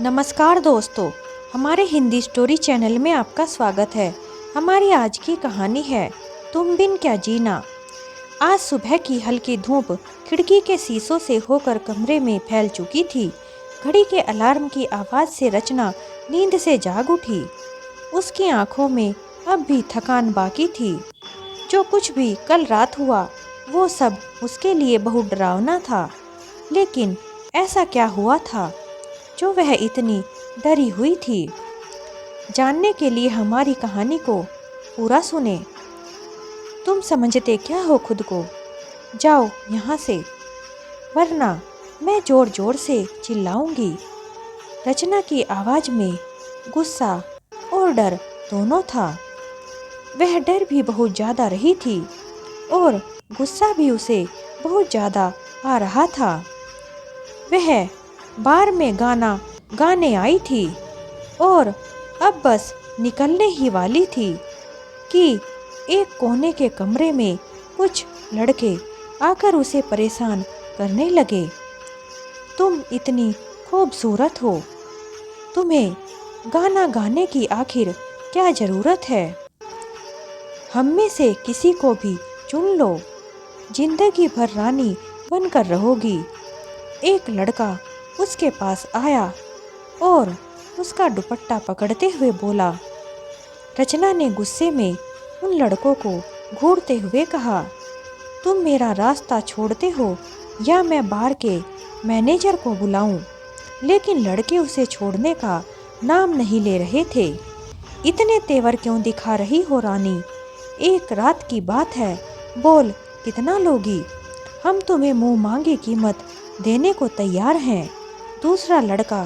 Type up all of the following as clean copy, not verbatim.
नमस्कार दोस्तों, हमारे हिंदी स्टोरी चैनल में आपका स्वागत है। हमारी आज की कहानी है तुम बिन क्या जीना। आज सुबह की हल्की धूप खिड़की के शीशों से होकर कमरे में फैल चुकी थी। घड़ी के अलार्म की आवाज़ से रचना नींद से जाग उठी। उसकी आंखों में अब भी थकान बाकी थी। जो कुछ भी कल रात हुआ वो सब उसके लिए बहुत डरावना था। लेकिन ऐसा क्या हुआ था जो वह इतनी डरी हुई थी? जानने के लिए हमारी कहानी को पूरा सुने। तुम समझते क्या हो खुद को? जाओ यहाँ से, वरना मैं जोर जोर से चिल्लाऊंगी। रचना की आवाज़ में गुस्सा और डर दोनों था। वह डर भी बहुत ज़्यादा रही थी और गुस्सा भी उसे बहुत ज़्यादा आ रहा था। वह बार में गाना गाने आई थी और अब बस निकलने ही वाली थी कि एक कोने के कमरे में कुछ लड़के आकर उसे परेशान करने लगे। तुम इतनी खूबसूरत हो, तुम्हें गाना गाने की आखिर क्या ज़रूरत है? हम में से किसी को भी चुन लो, जिंदगी भर रानी बनकर रहोगी। एक लड़का उसके पास आया और उसका दुपट्टा पकड़ते हुए बोला। रचना ने गुस्से में उन लड़कों को घूरते हुए कहा, तुम मेरा रास्ता छोड़ते हो या मैं बार के मैनेजर को बुलाऊं? लेकिन लड़के उसे छोड़ने का नाम नहीं ले रहे थे। इतने तेवर क्यों दिखा रही हो रानी? एक रात की बात है, बोल कितना लोगी? हम तुम्हें मुंह मांगी कीमत देने को तैयार हैं। दूसरा लड़का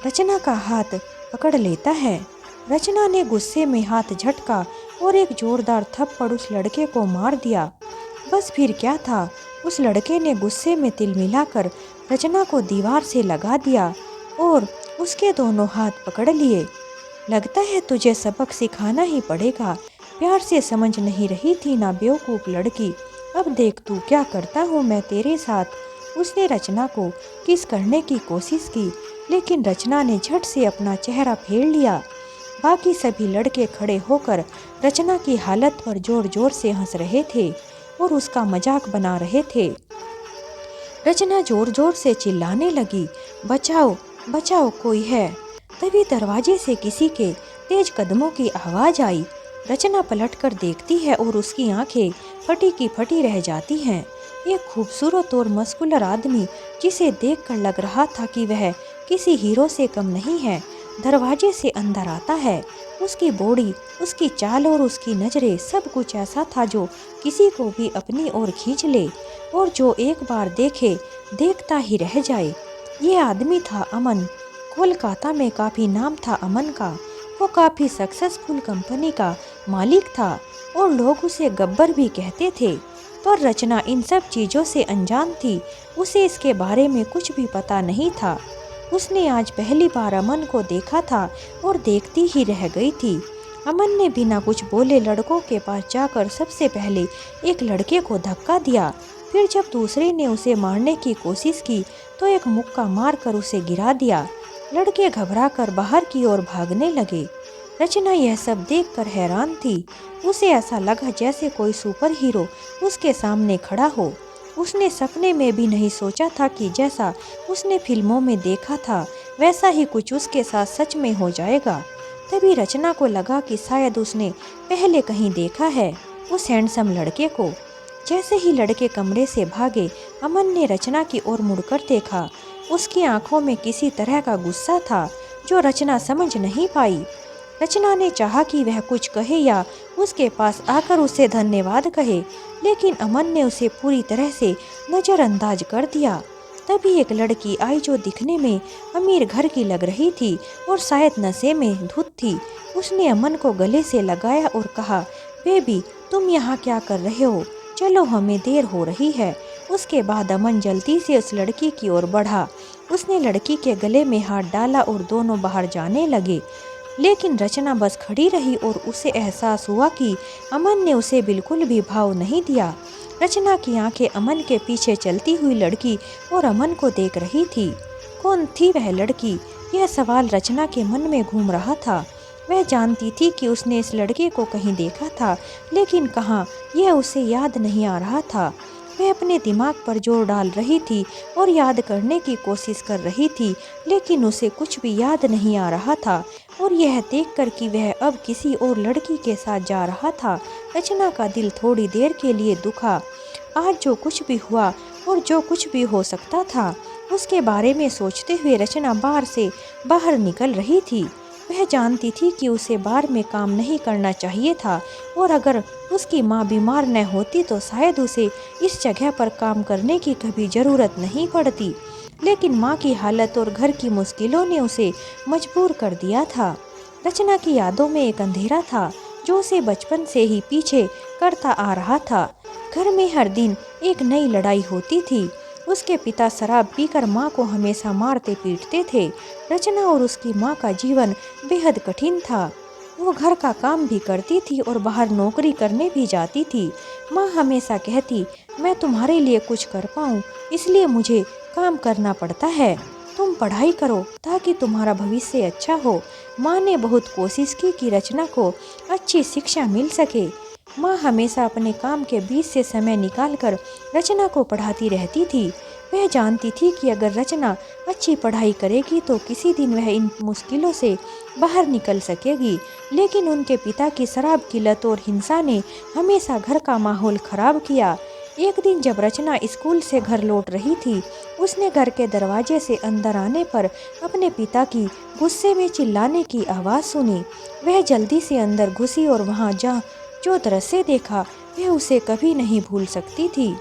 रचना का हाथ पकड़ लेता है। रचना ने गुस्से में हाथ झटका और एक जोरदार थप्पड़ उस लड़के को मार दिया। बस फिर क्या था, उस लड़के ने गुस्से में तिल मिलाकर रचना को दीवार से लगा दिया और उसके दोनों हाथ पकड़ लिए। लगता है तुझे सबक सिखाना ही पड़ेगा। प्यार से समझ नहीं रही थी ना बेवकूफ़ लड़की। अब देख तू क्या करता हूँ मैं तेरे साथ। उसने रचना को किस करने की कोशिश की, लेकिन रचना ने झट से अपना चेहरा फेर लिया। बाकी सभी लड़के खड़े होकर रचना की हालत पर जोर जोर से हंस रहे थे और उसका मजाक बना रहे थे। रचना जोर जोर से चिल्लाने लगी, बचाओ बचाओ, कोई है। तभी दरवाजे से किसी के तेज कदमों की आवाज़ आई। रचना पलटकर देखती है और उसकी आंखें फटी की फटी रह जाती हैं। एक खूबसूरत और मस्कुलर आदमी, जिसे देखकर लग रहा था कि वह किसी हीरो से कम नहीं है, दरवाजे से अंदर आता है। उसकी बॉडी, उसकी चाल और उसकी नज़रें, सब कुछ ऐसा था जो किसी को भी अपनी ओर खींच ले और जो एक बार देखे देखता ही रह जाए। ये आदमी था अमन। कोलकाता में काफ़ी नाम था अमन का। वो काफ़ी सक्सेसफुल कंपनी का मालिक था और लोग उसे गब्बर भी कहते थे। पर रचना इन सब चीज़ों से अनजान थी। उसे इसके बारे में कुछ भी पता नहीं था। उसने आज पहली बार अमन को देखा था और देखती ही रह गई थी। अमन ने बिना कुछ बोले लड़कों के पास जाकर सबसे पहले एक लड़के को धक्का दिया। फिर जब दूसरे ने उसे मारने की कोशिश की तो एक मुक्का मारकर उसे गिरा दिया। लड़के घबराकर बाहर की ओर भागने लगे। रचना यह सब देखकर हैरान थी। उसे ऐसा लगा जैसे कोई सुपर हीरो उसके सामने खड़ा हो। उसने सपने में भी नहीं सोचा था कि जैसा उसने फिल्मों में देखा था वैसा ही कुछ उसके साथ सच में हो जाएगा। तभी रचना को लगा कि शायद उसने पहले कहीं देखा है उस हैंडसम लड़के को। जैसे ही लड़के कमरे से भागे, अमन ने रचना की ओर मुड़कर देखा। उसकी आंखों में किसी तरह का गुस्सा था जो रचना समझ नहीं पाई। रचना ने चाहा कि वह कुछ कहे या उसके पास आकर उसे धन्यवाद कहे, लेकिन अमन ने उसे पूरी तरह से नज़रअंदाज कर दिया। तभी एक लड़की आई जो दिखने में अमीर घर की लग रही थी और शायद नशे में धुत थी। उसने अमन को गले से लगाया और कहा, बेबी तुम यहाँ क्या कर रहे हो? चलो हमें देर हो रही है। उसके बाद अमन जल्दी से उस लड़की की ओर बढ़ा। उसने लड़की के गले में हाथ डाला और दोनों बाहर जाने लगे। लेकिन रचना बस खड़ी रही और उसे एहसास हुआ कि अमन ने उसे बिल्कुल भी भाव नहीं दिया। रचना की आंखें अमन के पीछे चलती हुई लड़की और अमन को देख रही थी। कौन थी वह लड़की? यह सवाल रचना के मन में घूम रहा था। वह जानती थी कि उसने इस लड़के को कहीं देखा था, लेकिन कहाँ, यह उसे याद नहीं आ रहा था। वह अपने दिमाग पर जोर डाल रही थी और याद करने की कोशिश कर रही थी, लेकिन उसे कुछ भी याद नहीं आ रहा था। और यह देखकर कि वह अब किसी और लड़की के साथ जा रहा था, रचना का दिल थोड़ी देर के लिए दुखा। आज जो कुछ भी हुआ और जो कुछ भी हो सकता था, उसके बारे में सोचते हुए रचना बार से बाहर निकल रही थी। वह जानती थी कि उसे बार में काम नहीं करना चाहिए था, और अगर उसकी माँ बीमार न होती तो शायद उसे इस जगह पर काम करने की कभी ज़रूरत नहीं पड़ती। लेकिन माँ की हालत और घर की मुश्किलों ने उसे मजबूर कर दिया था। रचना की यादों में एक अंधेरा था जो उसे बचपन से ही पीछे करता आ रहा था। घर में हर दिन एक नई लड़ाई होती थी। उसके पिता शराब पीकर माँ को हमेशा मारते पीटते थे। रचना और उसकी माँ का जीवन बेहद कठिन था। वो घर का काम भी करती थी और बाहर नौकरी करने भी जाती थी। माँ हमेशा कहती, मैं तुम्हारे लिए कुछ कर पाऊँ इसलिए मुझे काम करना पड़ता है। तुम पढ़ाई करो ताकि तुम्हारा भविष्य अच्छा हो। माँ ने बहुत कोशिश की कि रचना को अच्छी शिक्षा मिल सके। माँ हमेशा अपने काम के बीच से समय निकालकर रचना को पढ़ाती रहती थी। वह जानती थी कि अगर रचना अच्छी पढ़ाई करेगी तो किसी दिन वह इन मुश्किलों से बाहर निकल सकेगी। लेकिन उनके पिता की शराब की लत और हिंसा ने हमेशा घर का माहौल खराब किया। एक दिन जब रचना स्कूल से घर लौट रही थी, उसने घर के दरवाजे से अंदर आने पर अपने पिता की गुस्से में चिल्लाने की आवाज़ सुनी। वह जल्दी से अंदर घुसी और वहाँ जो दृश्य देखा वह उसे कभी नहीं भूल सकती थी।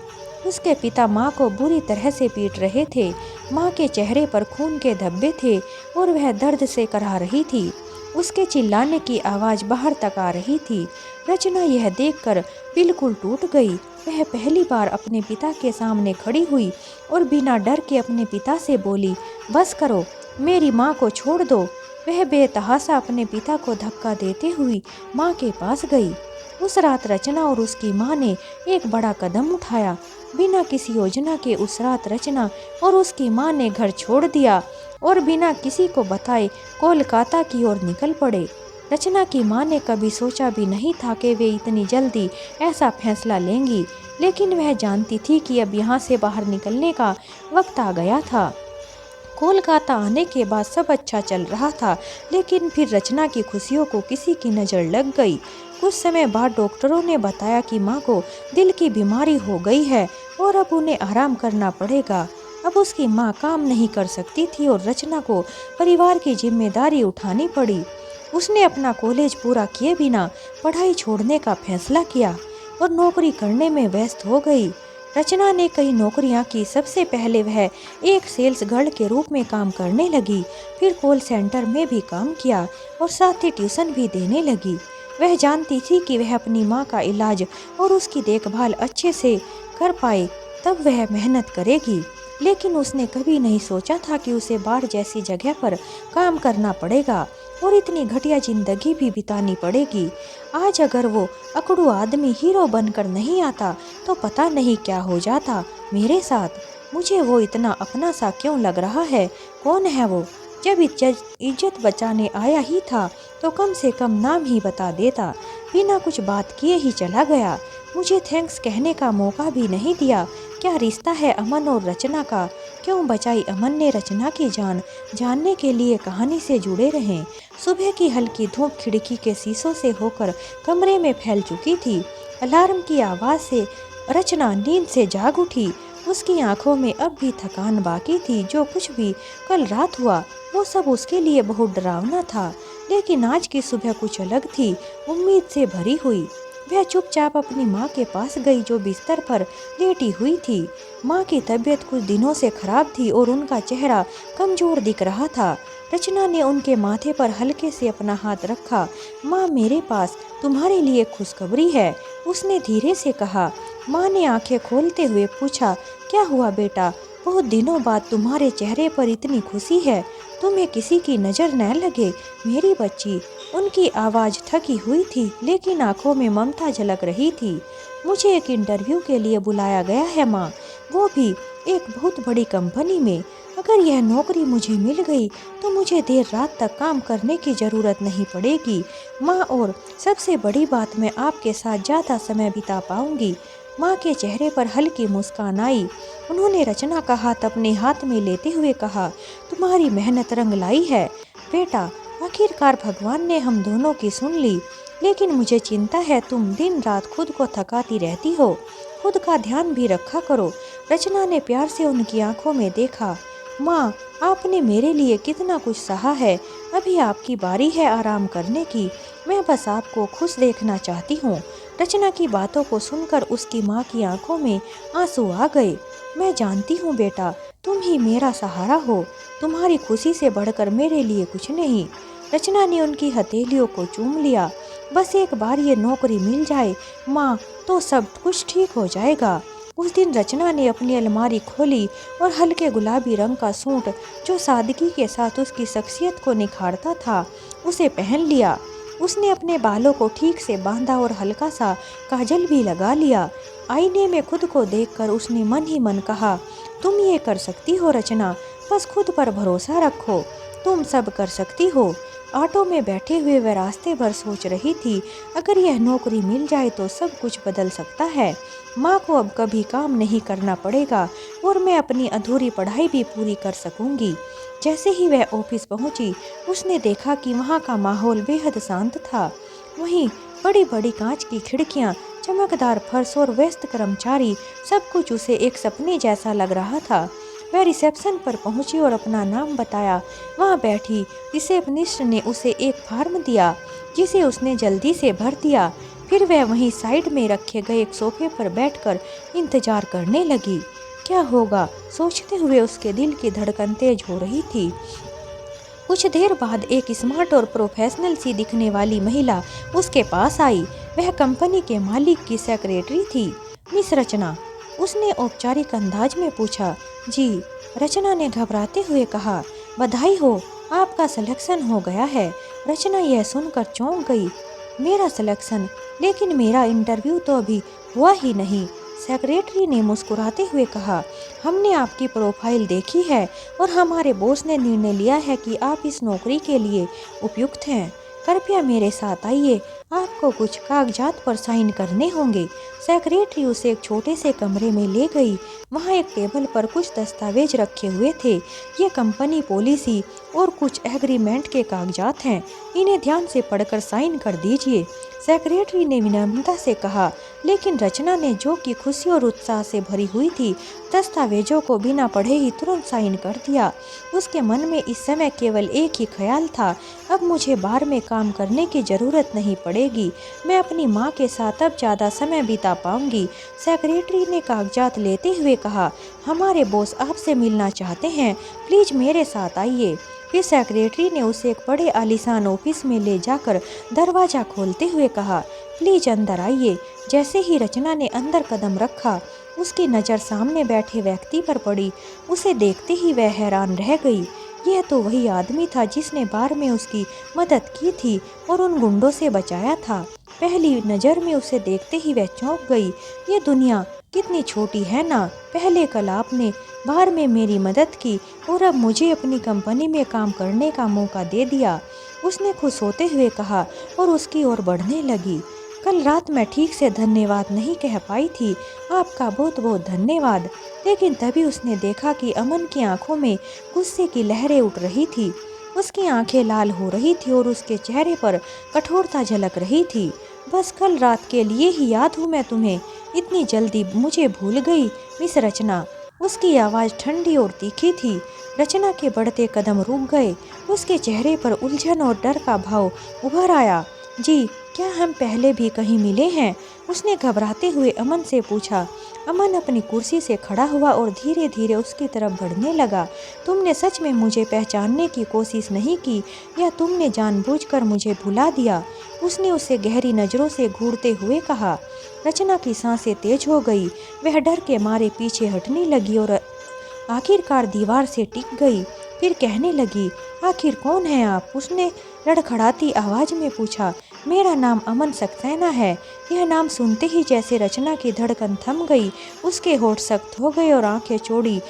उसके पिता माँ को बुरी तरह से पीट रहे थे। माँ के चेहरे पर खून के धब्बे थे और वह दर्द से कराह रही थी। उसके चिल्लाने की आवाज़ बाहर तक आ रही थी। रचना यह देखकर बिल्कुल टूट गई। वह पहली बार अपने पिता के सामने खड़ी हुई और बिना डर के अपने पिता से बोली, बस करो, मेरी माँ को छोड़ दो। वह बेतहाशा अपने पिता को धक्का देते हुई माँ के पास गई। उस रात रचना और उसकी माँ ने एक बड़ा कदम उठाया। बिना किसी योजना के उस रात रचना और उसकी माँ ने घर छोड़ दिया और बिना किसी को बताए कोलकाता की ओर निकल पड़े। रचना की माँ ने कभी सोचा भी नहीं था कि वे इतनी जल्दी ऐसा फैसला लेंगी, लेकिन वह जानती थी कि अब यहाँ से बाहर निकलने का वक्त आ गया था। कोलकाता आने के बाद सब अच्छा चल रहा था, लेकिन फिर रचना की खुशियों को किसी की नज़र लग गई। कुछ समय बाद डॉक्टरों ने बताया कि माँ को दिल की बीमारी हो गई है और अब उन्हें आराम करना पड़ेगा। अब उसकी माँ काम नहीं कर सकती थी और रचना को परिवार की जिम्मेदारी उठानी पड़ी। उसने अपना कॉलेज पूरा किए बिना पढ़ाई छोड़ने का फैसला किया और नौकरी करने में व्यस्त हो गई। रचना ने कई नौकरियां की। सबसे पहले वह एक सेल्स गर्ल के रूप में काम करने लगी, फिर कॉल सेंटर में भी काम किया और साथ ही ट्यूशन भी देने लगी। वह जानती थी कि वह अपनी माँ का इलाज और उसकी देखभाल अच्छे से कर पाए तब वह मेहनत करेगी, लेकिन उसने कभी नहीं सोचा था कि उसे बाढ़ जैसी जगह पर काम करना पड़ेगा और इतनी घटिया जिंदगी भी बितानी पड़ेगी। आज अगर वो अकड़ू आदमी हीरो बनकर नहीं आता तो पता नहीं क्या हो जाता मेरे साथ। मुझे वो इतना अपना सा क्यों लग रहा है? कौन है वो? जब इज्जत बचाने आया ही था तो कम से कम नाम ही बता देता। बिना कुछ बात किए ही चला गया। मुझे थैंक्स कहने का मौका भी नहीं दिया। क्या रिश्ता है अमन और रचना का? क्यों बचाई अमन ने रचना की जान? जानने के लिए कहानी से जुड़े रहें। सुबह की हल्की धूप खिड़की के शीशों से होकर कमरे में फैल चुकी थी। अलार्म की आवाज़ से रचना नींद से जाग उठी। उसकी आंखों में अब भी थकान बाकी थी। जो कुछ भी कल रात हुआ वो सब उसके लिए बहुत डरावना था, लेकिन आज की सुबह कुछ अलग थी, उम्मीद से भरी हुई। वह चुपचाप अपनी माँ के पास गई जो बिस्तर पर लेटी हुई थी। माँ की तबीयत कुछ दिनों से खराब थी और उनका चेहरा कमजोर दिख रहा था। रचना ने उनके माथे पर हल्के से अपना हाथ रखा। माँ, मेरे पास तुम्हारे लिए खुशखबरी है, उसने धीरे से कहा। माँ ने आंखें खोलते हुए पूछा, क्या हुआ बेटा? बहुत दिनों बाद तुम्हारे चेहरे पर इतनी खुशी है। तुम्हें किसी की नज़र न लगे मेरी बच्ची। उनकी आवाज़ थकी हुई थी, लेकिन आंखों में ममता झलक रही थी। मुझे एक इंटरव्यू के लिए बुलाया गया है माँ, वो भी एक बहुत बड़ी कंपनी में। अब अगर यह नौकरी मुझे मिल गई तो मुझे देर रात तक काम करने की ज़रूरत नहीं पड़ेगी माँ, और सबसे बड़ी बात, मैं आपके साथ ज़्यादा समय बिता पाऊंगी। माँ के चेहरे पर हल्की मुस्कान आई। उन्होंने रचना का हाथ अपने हाथ में लेते हुए कहा, तुम्हारी मेहनत रंग लाई है बेटा। आखिरकार भगवान ने हम दोनों की सुन ली। लेकिन मुझे चिंता है, तुम दिन रात खुद को थकाती रहती हो। खुद का ध्यान भी रखा करो। रचना ने प्यार से उनकी आंखों में देखा। माँ, आपने मेरे लिए कितना कुछ सहा है। अभी आपकी बारी है आराम करने की। मैं बस आपको खुश देखना चाहती हूँ। रचना की बातों को सुनकर उसकी माँ की आंखों में आंसू आ गए। मैं जानती हूँ बेटा, तुम ही मेरा सहारा हो। तुम्हारी खुशी से बढ़कर मेरे लिए कुछ नहीं। रचना ने उनकी हथेलियों को चूम लिया। बस एक बार ये नौकरी मिल जाए माँ, तो सब कुछ ठीक हो जाएगा। उस दिन रचना ने अपनी अलमारी खोली और हल्के गुलाबी रंग का सूट, जो सादगी के साथ उसकी शख्सियत को निखारता था, उसे पहन लिया। उसने अपने बालों को ठीक से बांधा और हल्का सा काजल भी लगा लिया। आईने में खुद को देखकर उसने मन ही मन कहा, तुम ये कर सकती हो रचना, बस खुद पर भरोसा रखो, तुम सब कर सकती हो। ऑटो में बैठे हुए वह रास्ते भर सोच रही थी, अगर यह नौकरी मिल जाए तो सब कुछ बदल सकता है। माँ को अब कभी काम नहीं करना पड़ेगा और मैं अपनी अधूरी पढ़ाई भी पूरी कर सकूंगी। जैसे ही वह ऑफिस पहुंची, उसने देखा कि वहाँ का माहौल बेहद शांत था। वहीं बड़ी बड़ी कांच की खिड़कियाँ, चमकदार फर्श और व्यस्त कर्मचारी, सब कुछ उसे एक सपने जैसा लग रहा था। वह रिसेप्शन पर पहुंची और अपना नाम बताया। वहां बैठी रिसेप्शनिस्ट ने उसे एक फॉर्म दिया, जिसे उसने जल्दी से भर दिया। फिर वह वहीं साइड में रखे गए एक सोफे पर बैठकर इंतजार करने लगी। क्या होगा, सोचते हुए उसके दिल की धड़कन तेज हो रही थी। कुछ देर बाद एक स्मार्ट और प्रोफेशनल सी दिखने वाली महिला उसके पास आई। वह कंपनी के मालिक की सेक्रेटरी थी, मिस रचना। उसने औपचारिक अंदाज में पूछा। जी, रचना ने घबराते हुए कहा। बधाई हो, आपका सिलेक्शन हो गया है। रचना यह सुनकर चौंक गई। मेरा सिलेक्शन? लेकिन मेरा इंटरव्यू तो अभी हुआ ही नहीं। सेक्रेटरी ने मुस्कुराते हुए कहा, हमने आपकी प्रोफाइल देखी है और हमारे बॉस ने निर्णय लिया है कि आप इस नौकरी के लिए उपयुक्त हैं। कृपया मेरे साथ आइए, आपको कुछ कागजात पर साइन करने होंगे। सेक्रेटरी उसे एक छोटे से कमरे में ले गई। वहाँ एक टेबल पर कुछ दस्तावेज रखे हुए थे। ये कंपनी पॉलिसी और कुछ एग्रीमेंट के कागजात हैं। इन्हें ध्यान से पढ़कर साइन कर दीजिए। सेक्रेटरी ने विनम्रता से कहा, लेकिन रचना ने, जो कि खुशी और उत्साह से भरी हुई थी, दस्तावेजों को बिना पढ़े ही तुरंत साइन कर दिया। उसके मन में इस समय केवल एक ही ख्याल था, अब मुझे बार में काम करने की ज़रूरत नहीं पड़ेगी। मैं अपनी माँ के साथ अब ज़्यादा समय बिता पाऊंगी। सेक्रेटरी ने कागजात लेते हुए कहा, हमारे बॉस आपसे मिलना चाहते हैं, प्लीज़ मेरे साथ आइए। फिर सेक्रेटरी ने उसे एक बड़े आलीशान ऑफिस में ले जाकर दरवाज़ा खोलते हुए कहा, प्लीज अंदर आइए। जैसे ही रचना ने अंदर कदम रखा, उसकी नज़र सामने बैठे व्यक्ति पर पड़ी। उसे देखते ही वह हैरान रह गई। यह तो वही आदमी था जिसने बार में उसकी मदद की थी और उन गुंडों से बचाया था। पहली नज़र में उसे देखते ही वह चौंक गई। ये दुनिया कितनी छोटी है ना। पहले कल आपने बार में मेरी मदद की और अब मुझे अपनी कंपनी में काम करने का मौका दे दिया। उसने खुश होते हुए कहा और उसकी ओर बढ़ने लगी। कल रात मैं ठीक से धन्यवाद नहीं कह पाई थी, आपका बहुत बहुत धन्यवाद। लेकिन तभी उसने देखा कि अमन की आंखों में गुस्से की लहरें उठ रही थी। उसकी आंखें लाल हो रही थी और उसके चेहरे पर कठोरता झलक रही थी। बस कल रात के लिए ही याद हूँ मैं तुम्हें, इतनी जल्दी मुझे भूल गई मिस रचना। उसकी आवाज़ ठंडी और तीखी थी। रचना के बढ़ते कदम रुक गए। उसके चेहरे पर उलझन और डर का भाव उभर आया। जी, क्या हम पहले भी कहीं मिले हैं? उसने घबराते हुए अमन से पूछा। अमन अपनी कुर्सी से खड़ा हुआ और धीरे धीरे उसकी तरफ बढ़ने लगा। तुमने सच में मुझे पहचानने की कोशिश नहीं की या तुमने जानबूझकर मुझे भुला दिया? उसने उसे गहरी नज़रों से घूरते हुए कहा। रचना की सांसें तेज हो गई। वह डर के मारे पीछे हटने लगी और आखिरकार दीवार से टिक गई। फिर कहने लगी, आखिर कौन है आप? उसने लड़खड़ाती आवाज़ में पूछा। मेरा नाम अमन सक्सेना है। यह नाम सुनते ही जैसे रचना की धड़कन थम गई। उसके होठ सख्त हो गए और आंखें चौड़ी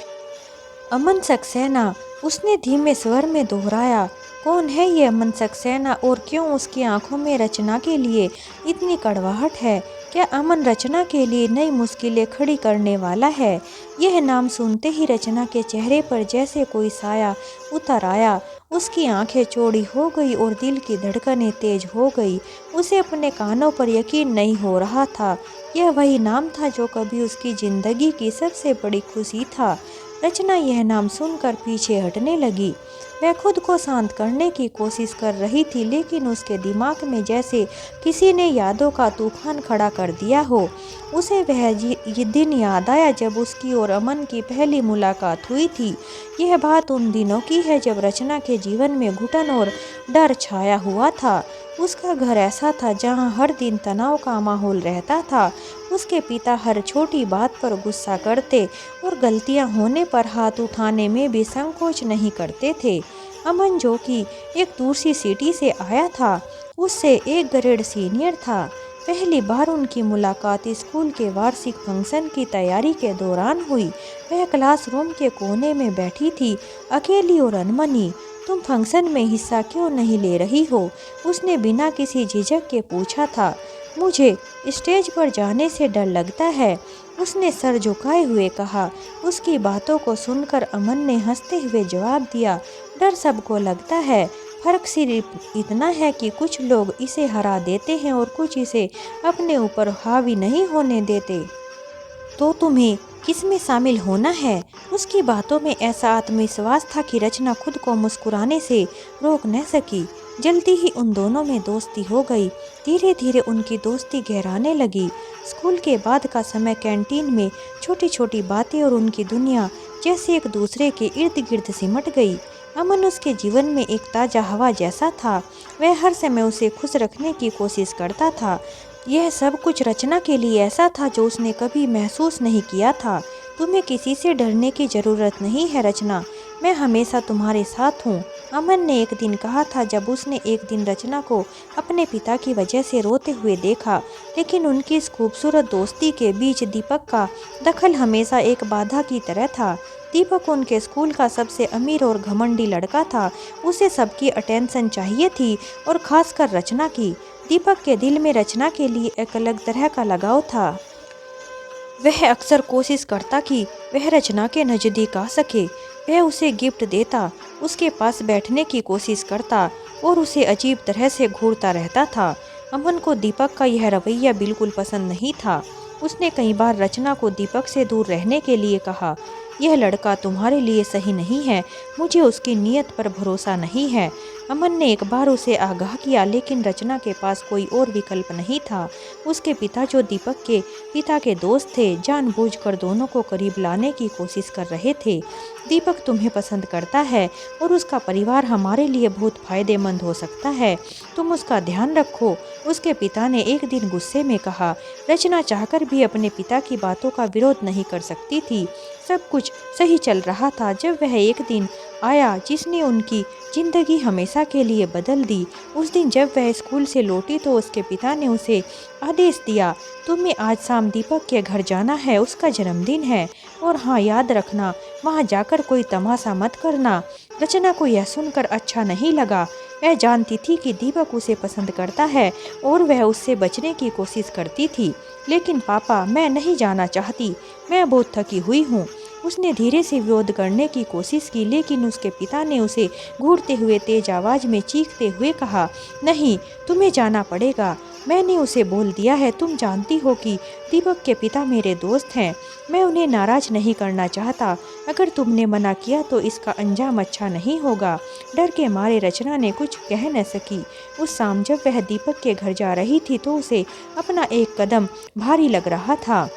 अमन सक्सेना, उसने धीमे स्वर में दोहराया। कौन है ये अमन सक्सेना और क्यों उसकी आंखों में रचना के लिए इतनी कड़वाहट है? क्या अमन रचना के लिए नई मुश्किलें खड़ी करने वाला है? यह नाम सुनते ही रचना के चेहरे पर जैसे कोई साया उतर आया। उसकी आंखें चौड़ी हो गई और दिल की धड़कनें तेज हो गई। उसे अपने कानों पर यकीन नहीं हो रहा था। यह वही नाम था जो कभी उसकी जिंदगी की सबसे बड़ी खुशी था। रचना यह नाम सुनकर पीछे हटने लगी। वह खुद को शांत करने की कोशिश कर रही थी, लेकिन उसके दिमाग में जैसे किसी ने यादों का तूफान खड़ा कर दिया हो। उसे वह ये दिन याद आया जब उसकी और अमन की पहली मुलाकात हुई थी। यह बात उन दिनों की है जब रचना के जीवन में घुटन और डर छाया हुआ था। उसका घर ऐसा था जहां हर दिन तनाव का माहौल रहता था। उसके पिता हर छोटी बात पर गुस्सा करते और गलतियां होने पर हाथ उठाने में भी संकोच नहीं करते थे। अमन, जो कि एक दूसरी सिटी से आया था, उससे एक ग्रेड सीनियर था। पहली बार उनकी मुलाकात स्कूल के वार्षिक फंक्शन की तैयारी के दौरान हुई। वह क्लासरूम के कोने में बैठी थी, अकेली और अनमनी। तुम फंक्शन में हिस्सा क्यों नहीं ले रही हो? उसने बिना किसी झिझक के पूछा था। मुझे स्टेज पर जाने से डर लगता है, उसने सर झुकाए हुए कहा। उसकी बातों को सुनकर अमन ने हंसते हुए जवाब दिया, डर सबको लगता है, फर्क सिर्फ इतना है कि कुछ लोग इसे हरा देते हैं और कुछ इसे अपने ऊपर हावी नहीं होने देते। तो तुम्हें किस में शामिल होना है? उसकी बातों में ऐसा आत्मविश्वास था कि रचना खुद को मुस्कुराने से रोक न सकी। जल्दी ही उन दोनों में दोस्ती हो गई। धीरे धीरे उनकी दोस्ती गहराने लगी। स्कूल के बाद का समय कैंटीन में छोटी छोटी बातें और उनकी दुनिया जैसे एक दूसरे के इर्द गिर्द सिमट गई। अमन उसके जीवन में एक ताज़ा हवा जैसा था। वह हर समय उसे खुश रखने की कोशिश करता था। यह सब कुछ रचना के लिए ऐसा था जो उसने कभी महसूस नहीं किया था। तुम्हें किसी से डरने की ज़रूरत नहीं है रचना, मैं हमेशा तुम्हारे साथ हूँ, अमन ने एक दिन कहा था जब उसने एक दिन रचना को अपने पिता की वजह से रोते हुए देखा। लेकिन उनकी इस खूबसूरत दोस्ती के बीच दीपक का दखल हमेशा एक बाधा की तरह था। दीपक उनके स्कूल का सबसे अमीर और घमंडी लड़का था। उसे सबकी अटेंशन चाहिए थी और खासकर रचना की। दीपक के दिल में रचना के लिए एक अलग तरह का लगाव था। वह अक्सर कोशिश करता कि वह रचना के नज़दीक आ सके। वह उसे गिफ्ट देता, उसके पास बैठने की कोशिश करता और उसे अजीब तरह से घूरता रहता था। अमन को दीपक का यह रवैया बिल्कुल पसंद नहीं था। उसने कई बार रचना को दीपक से दूर रहने के लिए कहा। यह लड़का तुम्हारे लिए सही नहीं है, मुझे उसकी नीयत पर भरोसा नहीं है। अमन ने एक बार उसे आगाह किया, लेकिन रचना के पास कोई और विकल्प नहीं था। उसके पिता, जो दीपक के पिता के दोस्त थे, जानबूझकर दोनों को करीब लाने की कोशिश कर रहे थे। दीपक तुम्हें पसंद करता है और उसका परिवार हमारे लिए बहुत फायदेमंद हो सकता है, तुम उसका ध्यान रखो, उसके पिता ने एक दिन गुस्से में कहा। रचना चाहकर भी अपने पिता की बातों का विरोध नहीं कर सकती थी। सब कुछ सही चल रहा था जब वह एक दिन आया जिसने उनकी जिंदगी हमेशा के लिए बदल दी। उस दिन जब वह स्कूल से लौटी तो उसके पिता ने उसे आदेश दिया, तुम्हें आज शाम दीपक के घर जाना है, उसका जन्मदिन है, और हाँ, याद रखना, वहाँ जाकर कोई तमाशा मत करना। रचना को यह सुनकर अच्छा नहीं लगा। वह जानती थी कि दीपक उसे पसंद करता है और वह उससे बचने की कोशिश करती थी। लेकिन पापा, मैं नहीं जाना चाहती, मैं बहुत थकी हुई हूँ। उसने धीरे से विरोध करने की कोशिश की, लेकिन उसके पिता ने उसे घूरते हुए तेज आवाज़ में चीखते हुए कहा, नहीं, तुम्हें जाना पड़ेगा। मैंने उसे बोल दिया है, तुम जानती हो कि दीपक के पिता मेरे दोस्त हैं, मैं उन्हें नाराज़ नहीं करना चाहता। अगर तुमने मना किया तो इसका अंजाम अच्छा नहीं होगा। डर के मारे रचना ने कुछ कह न सकी। उस शाम जब वह दीपक के घर जा रही थी तो उसे अपना एक कदम भारी लग रहा था,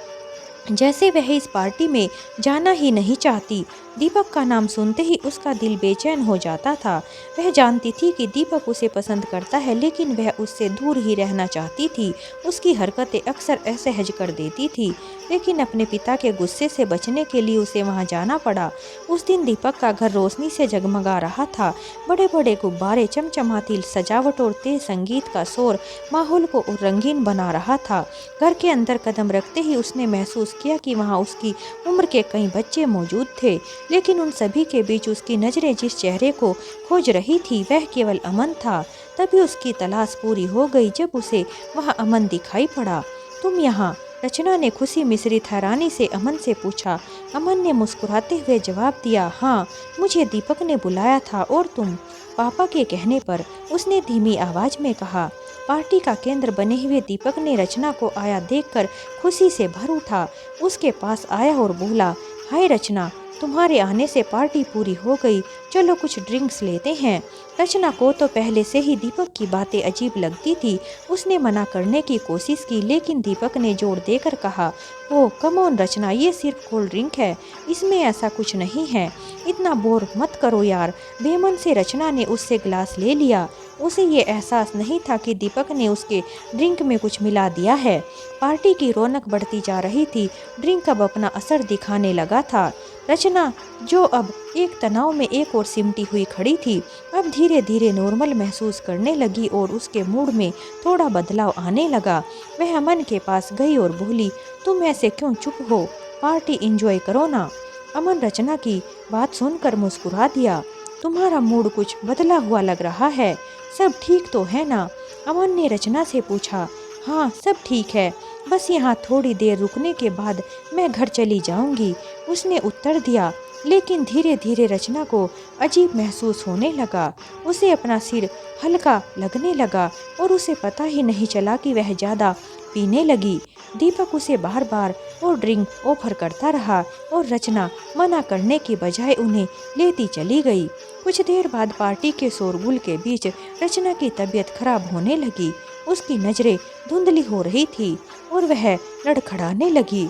जैसे वह इस पार्टी में जाना ही नहीं चाहती। दीपक का नाम सुनते ही उसका दिल बेचैन हो जाता था। वह जानती थी कि दीपक उसे पसंद करता है, लेकिन वह उससे दूर ही रहना चाहती थी। उसकी हरकतें अक्सर असहज कर देती थी, लेकिन अपने पिता के गुस्से से बचने के लिए उसे वहां जाना पड़ा। उस दिन दीपक का घर रोशनी से जगमगा रहा था। बड़े बड़े गुब्बारे, चमचमाती सजावट और तेज संगीत का शोर माहौल को और रंगीन बना रहा था। घर के अंदर कदम रखते ही उसने महसूस किया कि वहाँ उसकी उम्र के कई बच्चे मौजूद थे। लेकिन उन सभी के बीच उसकी नज़रें जिस चेहरे को खोज रही थी वह केवल अमन था। तभी उसकी तलाश पूरी हो गई जब उसे वह अमन दिखाई पड़ा। तुम यहाँ? रचना ने खुशी मिश्रित हैरानी से अमन से पूछा। अमन ने मुस्कुराते हुए जवाब दिया, हाँ, मुझे दीपक ने बुलाया था। और तुम? पापा के कहने पर उसने धीमी आवाज में कहा। पार्टी का केंद्र बने हुए दीपक ने रचना को आया देखकर खुशी से भर उठा। उसके पास आया और बोला, हाय रचना, तुम्हारे आने से पार्टी पूरी हो गई, चलो कुछ ड्रिंक्स लेते हैं। रचना को तो पहले से ही दीपक की बातें अजीब लगती थी। उसने मना करने की कोशिश की, लेकिन दीपक ने जोर देकर कहा, ओह कम ऑन रचना, ये सिर्फ कोल्ड ड्रिंक है, इसमें ऐसा कुछ नहीं है, इतना बोर मत करो यार। बेमन से रचना ने उससे गिलास ले लिया। उसे ये एहसास नहीं था कि दीपक ने उसके ड्रिंक में कुछ मिला दिया है। पार्टी की रौनक बढ़ती जा रही थी। ड्रिंक अब अपना असर दिखाने लगा था। रचना, जो अब एक तनाव में एक और सिमटी हुई खड़ी थी, अब धीरे धीरे नॉर्मल महसूस करने लगी और उसके मूड में थोड़ा बदलाव आने लगा। वह अमन के पास गई और बोली, तुम ऐसे क्यों चुप हो? पार्टी एंजॉय करो ना। अमन रचना की बात सुनकर मुस्कुरा दिया। तुम्हारा मूड कुछ बदला हुआ लग रहा है, सब ठीक तो है ना? अमन ने रचना से पूछा। हाँ सब ठीक है, बस यहाँ थोड़ी देर रुकने के बाद मैं घर चली जाऊंगी, उसने उत्तर दिया। लेकिन धीरे धीरे रचना को अजीब महसूस होने लगा। उसे अपना सिर हल्का लगने लगा और उसे पता ही नहीं चला कि वह ज़्यादा पीने लगी। दीपक उसे बार बार और ड्रिंक ऑफर करता रहा और रचना मना करने की बजाय उन्हें लेती चली गई। कुछ देर बाद पार्टी के शोरगुल के बीच रचना की तबीयत खराब होने लगी। उसकी नज़रें धुंधली हो रही थी और वह लड़खड़ाने लगी।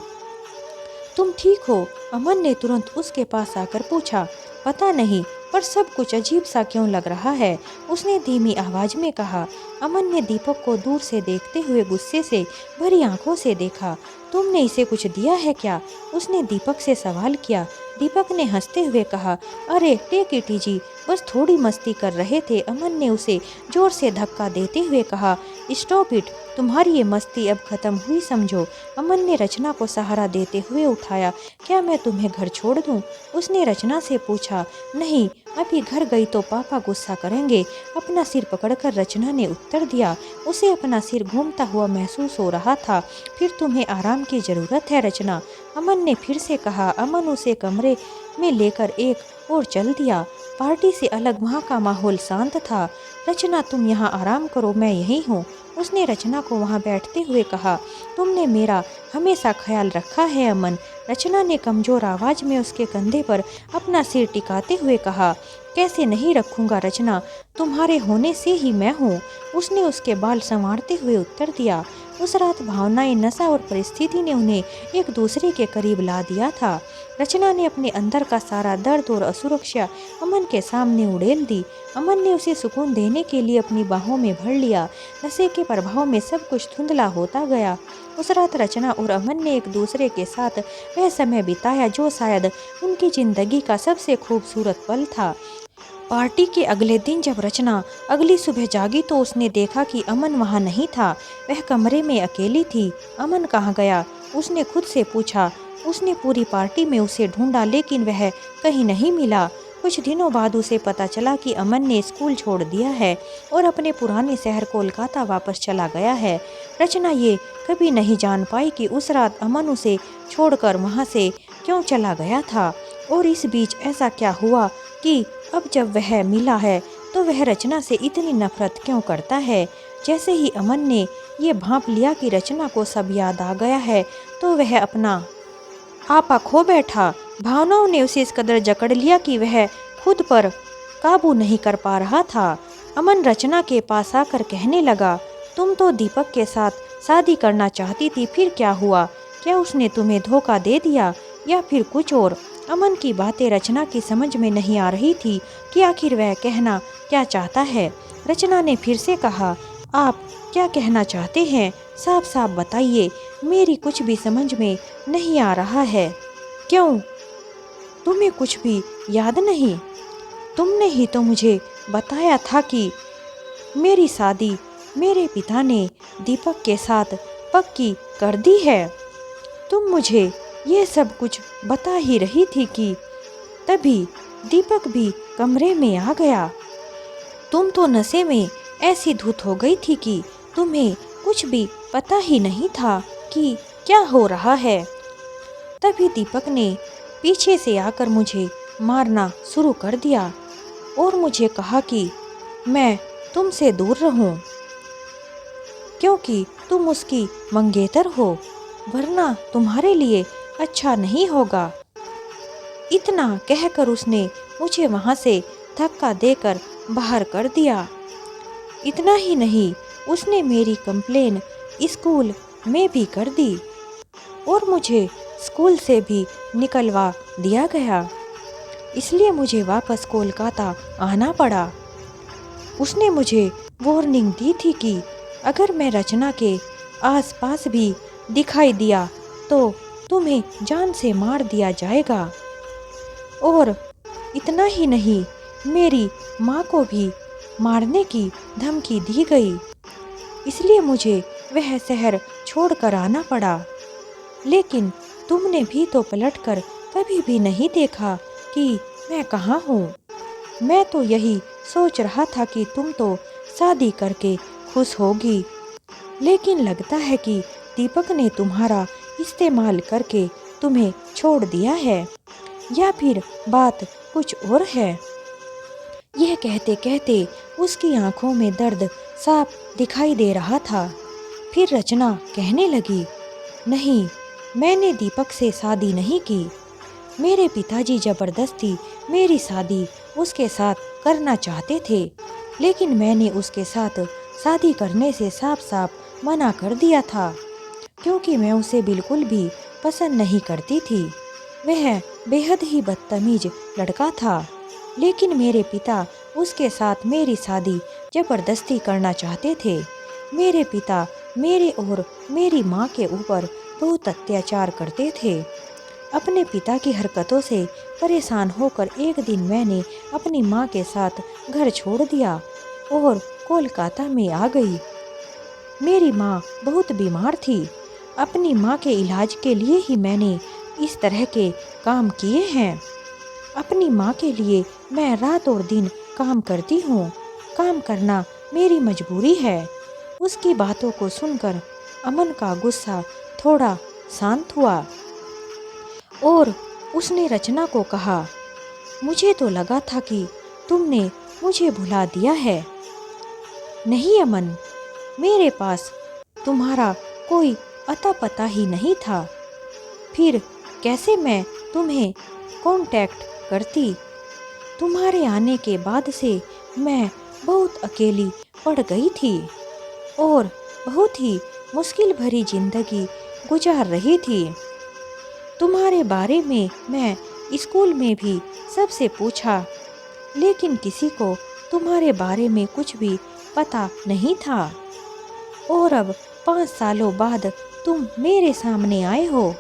तुम ठीक हो? अमन ने तुरंत उसके पास आकर पूछा। पता नहीं, पर सब कुछ अजीब सा क्यों लग रहा है, उसने धीमी आवाज में कहा। अमन ने दीपक को दूर से देखते हुए गुस्से से भरी आंखों से देखा। तुमने इसे कुछ दिया है क्या? उसने दीपक से सवाल किया। दीपक ने हंसते हुए कहा, अरे टेक इट इजी, बस थोड़ी मस्ती कर रहे थे। अमन ने उसे जोर से धक्का देते हुए कहा, स्टॉप इट, तुम्हारी ये मस्ती अब खत्म हुई समझो। अमन ने रचना को सहारा देते हुए उठाया। क्या मैं तुम्हें घर छोड़ दूं? उसने रचना से पूछा। नहीं, अभी घर गई तो पापा गुस्सा करेंगे, अपना सिर पकड़कर रचना ने उत्तर दिया। उसे अपना सिर घूमता हुआ महसूस हो रहा था। फिर तुम्हें आराम की ज़रूरत है रचना, अमन ने फिर से कहा। अमन उसे कमरे में लेकर एक और चल दिया। पार्टी से अलग वहाँ का माहौल शांत था। रचना तुम यहाँ आराम करो, मैं यहीं हूँ, उसने रचना को वहाँ बैठते हुए कहा। तुमने मेरा हमेशा ख्याल रखा है अमन, रचना ने कमज़ोर आवाज़ में उसके कंधे पर अपना सिर टिकाते हुए कहा। कैसे नहीं रखूँगा रचना, तुम्हारे होने से ही मैं हूँ, उसने उसके बाल संवारते हुए उत्तर दिया। उस रात भावनाएं, नशा और परिस्थिति ने उन्हें एक दूसरे के करीब ला दिया था। रचना ने अपने अंदर का सारा दर्द और असुरक्षा अमन के सामने उड़ेल दी। अमन ने उसे सुकून देने के लिए अपनी बाहों में भर लिया। नशे के प्रभाव में सब कुछ धुंधला होता गया। उस रात रचना और अमन ने एक दूसरे के साथ वह समय बिताया जो शायद उनकी जिंदगी का सबसे खूबसूरत पल था। पार्टी के अगले दिन जब रचना अगली सुबह जागी तो उसने देखा कि अमन वहाँ नहीं था। वह कमरे में अकेली थी। अमन कहाँ गया, उसने खुद से पूछा। उसने पूरी पार्टी में उसे ढूंढा लेकिन वह कहीं नहीं मिला। कुछ दिनों बाद उसे पता चला कि अमन ने स्कूल छोड़ दिया है और अपने पुराने शहर कोलकाता वापस चला गया है। रचना ये कभी नहीं जान पाई कि उस रात अमन उसे छोड़कर वहाँ से क्यों चला गया था और इस बीच ऐसा क्या हुआ कि अब जब वह मिला है तो वह रचना से इतनी नफरत क्यों करता है। जैसे ही अमन ने ये भांप लिया कि रचना को सब याद आ गया है तो वह अपना आपा खो बैठा। भावनाओं ने उसे इस कदर जकड़ लिया कि वह खुद पर काबू नहीं कर पा रहा था। अमन रचना के पास आकर कहने लगा, तुम तो दीपक के साथ शादी करना चाहती थी, फिर क्या हुआ? क्या उसने तुम्हें धोखा दे दिया या फिर कुछ और? अमन की बातें रचना की समझ में नहीं आ रही थी कि आखिर वह कहना क्या चाहता है। रचना ने फिर से कहा, आप क्या कहना चाहते हैं, साफ साफ बताइए, मेरी कुछ भी समझ में नहीं आ रहा है। क्यों, तुम्हें कुछ भी याद नहीं? तुमने ही तो मुझे बताया था कि मेरी शादी मेरे पिता ने दीपक के साथ पक्की कर दी है। तुम मुझे ये सब कुछ बता ही रही थी कि तभी दीपक भी कमरे में आ गया। तुम तो नशे में ऐसी धुत हो गई थी कि तुम्हें कुछ भी पता ही नहीं था कि क्या हो रहा है। तभी दीपक ने पीछे से आकर मुझे मारना शुरू कर दिया और मुझे कहा कि मैं तुमसे दूर रहूं, क्योंकि तुम उसकी मंगेतर हो, वरना तुम्हारे लिए अच्छा नहीं होगा। इतना कहकर उसने मुझे वहाँ से धक्का देकर बाहर कर दिया। इतना ही नहीं, उसने मेरी कंप्लेन स्कूल में भी कर दी और मुझे स्कूल से भी निकलवा दिया गया। इसलिए मुझे वापस कोलकाता आना पड़ा। उसने मुझे वार्निंग दी थी कि अगर मैं रचना के आसपास भी दिखाई दिया तो तुम्हें जान से मार दिया जाएगा। और इतना ही नहीं, मेरी माँ को भी मारने की धमकी दी गई। इसलिए मुझे वह शहर छोड़कर आना पड़ा। लेकिन तुमने भी तो पलटकर कभी भी नहीं देखा कि मैं कहाँ हूँ। मैं तो यही सोच रहा था कि तुम तो शादी करके खुश होगी, लेकिन लगता है कि दीपक ने तुम्हारा इस्तेमाल करके तुम्हें छोड़ दिया है, या फिर बात कुछ और है। यह कहते कहते उसकी आंखों में दर्द साफ दिखाई दे रहा था। फिर रचना कहने लगी, नहीं, मैंने दीपक से शादी नहीं की। मेरे पिताजी जबरदस्ती मेरी शादी उसके साथ करना चाहते थे, लेकिन मैंने उसके साथ शादी करने से साफ साफ मना कर दिया था, क्योंकि मैं उसे बिल्कुल भी पसंद नहीं करती थी। वह बेहद ही बदतमीज लड़का था। लेकिन मेरे पिता उसके साथ मेरी शादी जबरदस्ती करना चाहते थे। मेरे पिता मेरे और मेरी माँ के ऊपर बहुत अत्याचार करते थे। अपने पिता की हरकतों से परेशान होकर एक दिन मैंने अपनी माँ के साथ घर छोड़ दिया और कोलकाता में आ गई। मेरी माँ बहुत बीमार थी। अपनी माँ के इलाज के लिए ही मैंने इस तरह के काम किए हैं। अपनी माँ के लिए मैं रात और दिन काम करती हूँ। काम करना मेरी मजबूरी है। उसकी बातों को सुनकर अमन का गुस्सा थोड़ा शांत हुआ और उसने रचना को कहा, मुझे तो लगा था कि तुमने मुझे भुला दिया है। नहीं अमन, मेरे पास तुम्हारा कोई अता पता ही नहीं था। फिर कैसे मैं तुम्हें कांटेक्ट करती। तुम्हारे आने के बाद से मैं बहुत अकेली पड़ गई थी और बहुत ही मुश्किल भरी जिंदगी गुजार रही थी। तुम्हारे बारे में मैं स्कूल में भी सबसे पूछा, लेकिन किसी को तुम्हारे बारे में कुछ भी पता नहीं था। और अब 5 सालों बाद तुम मेरे सामने आए हो,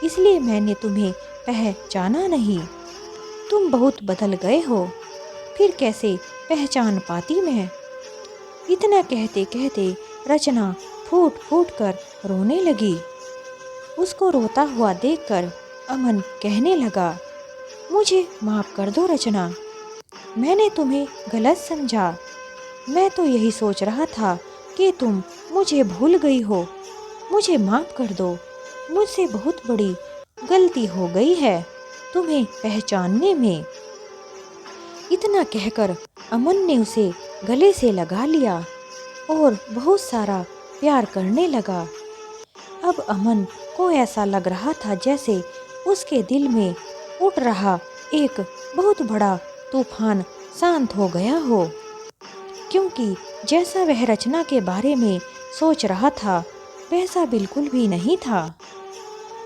इसलिए मैंने तुम्हें पहचाना नहीं। तुम बहुत बदल गए हो, फिर कैसे पहचान पाती मैं। इतना कहते कहते रचना फूट फूट कर रोने लगी। उसको रोता हुआ देखकर अमन कहने लगा, मुझे माफ़ कर दो रचना, मैंने तुम्हें गलत समझा। मैं तो यही सोच रहा था कि तुम मुझे भूल गई हो। मुझे माफ़ कर दो, मुझसे बहुत बड़ी गलती हो गई है तुम्हें पहचानने में। इतना कहकर अमन ने उसे गले से लगा लिया और बहुत सारा प्यार करने लगा। अब अमन को ऐसा लग रहा था जैसे उसके दिल में उठ रहा एक बहुत बड़ा तूफान शांत हो गया हो, क्योंकि जैसा वह रचना के बारे में सोच रहा था वैसा बिल्कुल भी नहीं था।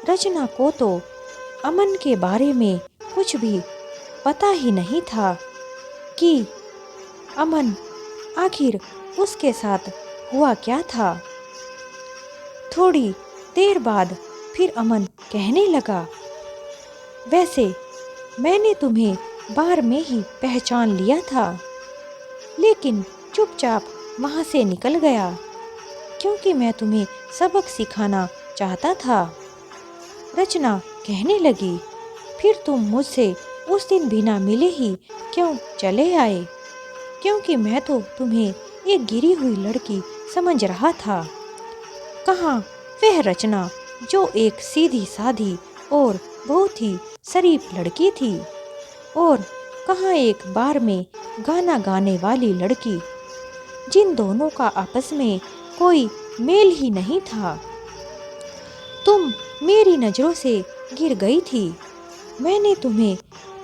रचना को तो अमन के बारे में कुछ भी पता ही नहीं था कि अमन आखिर उसके साथ हुआ क्या था। थोड़ी देर बाद फिर अमन कहने लगा, वैसे मैंने तुम्हें बार में ही पहचान लिया था, लेकिन चुपचाप वहाँ से निकल गया, क्योंकि मैं तुम्हें सबक सिखाना चाहता था। रचना कहने लगी, फिर तुम मुझसे उस दिन बिना मिले ही क्यों चले आए? क्योंकि मैं तो तुम्हें एक गिरी हुई लड़की समझ रहा था। कहाँ वह रचना जो एक सीधी साधी और बहुत ही शरीफ लड़की थी, और कहाँ एक बार में गाना गाने वाली लड़की, जिन दोनों का आपस में कोई मेल ही नहीं था। तुम मेरी नज़रों से गिर गई थी। मैंने तुम्हें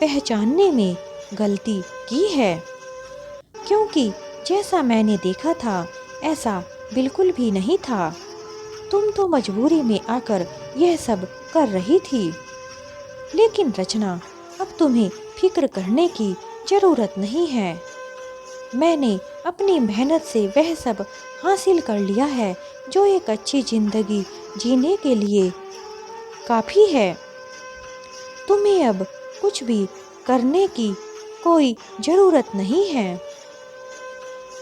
पहचानने में गलती की है, क्योंकि जैसा मैंने देखा था ऐसा बिल्कुल भी नहीं था। तुम तो मजबूरी में आकर यह सब कर रही थी। लेकिन रचना, अब तुम्हें फिक्र करने की ज़रूरत नहीं है। मैंने अपनी मेहनत से वह सब हासिल कर लिया है जो एक अच्छी ज़िंदगी जीने के लिए काफ़ी है। तुम्हें अब कुछ भी करने की कोई ज़रूरत नहीं है,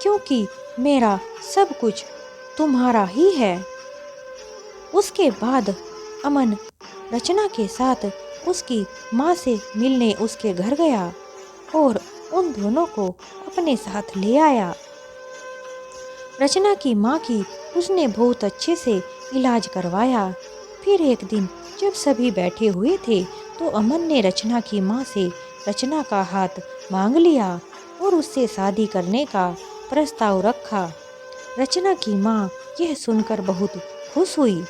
क्योंकि मेरा सब कुछ तुम्हारा ही है। उसके बाद अमन रचना के साथ उसकी माँ से मिलने उसके घर गया और उन दोनों को अपने साथ ले आया। रचना की माँ की उसने बहुत अच्छे से इलाज करवाया। फिर एक दिन जब सभी बैठे हुए थे तो अमन ने रचना की माँ से रचना का हाथ मांग लिया और उससे शादी करने का प्रस्ताव रखा। रचना की माँ यह सुनकर बहुत खुश हुई,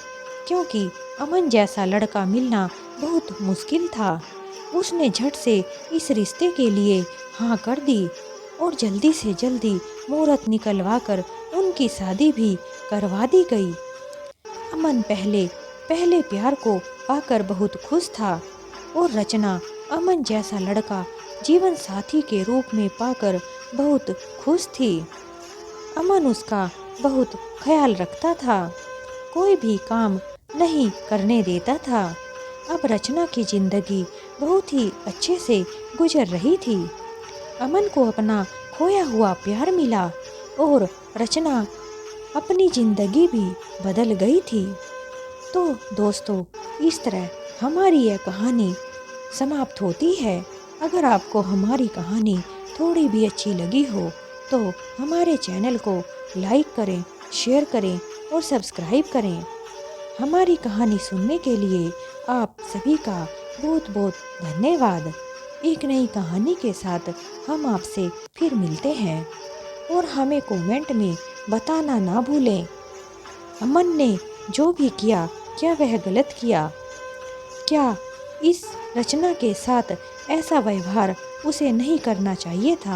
क्योंकि अमन जैसा लड़का मिलना बहुत मुश्किल था। उसने झट से इस रिश्ते के लिए हाँ कर दी और जल्दी से जल्दी मुहूर्त निकलवा कर उनकी शादी भी करवा दी गई। अमन पहले पहले प्यार को पाकर बहुत खुश था और रचना अमन जैसा लड़का जीवन साथी के रूप में पाकर बहुत खुश थी। अमन उसका बहुत ख्याल रखता था, कोई भी काम नहीं करने देता था। अब रचना की जिंदगी बहुत ही अच्छे से गुजर रही थी। अमन को अपना खोया हुआ प्यार मिला और रचना अपनी जिंदगी भी बदल गई थी। तो दोस्तों, इस तरह हमारी यह कहानी समाप्त होती है। अगर आपको हमारी कहानी थोड़ी भी अच्छी लगी हो तो हमारे चैनल को लाइक करें, शेयर करें और सब्सक्राइब करें। हमारी कहानी सुनने के लिए आप सभी का बहुत बहुत धन्यवाद। एक नई कहानी के साथ हम आपसे फिर मिलते हैं और हमें कमेंट में बताना ना भूलें, अमन ने जो भी किया क्या वह गलत किया? क्या इस रचना के साथ ऐसा व्यवहार उसे नहीं करना चाहिए था?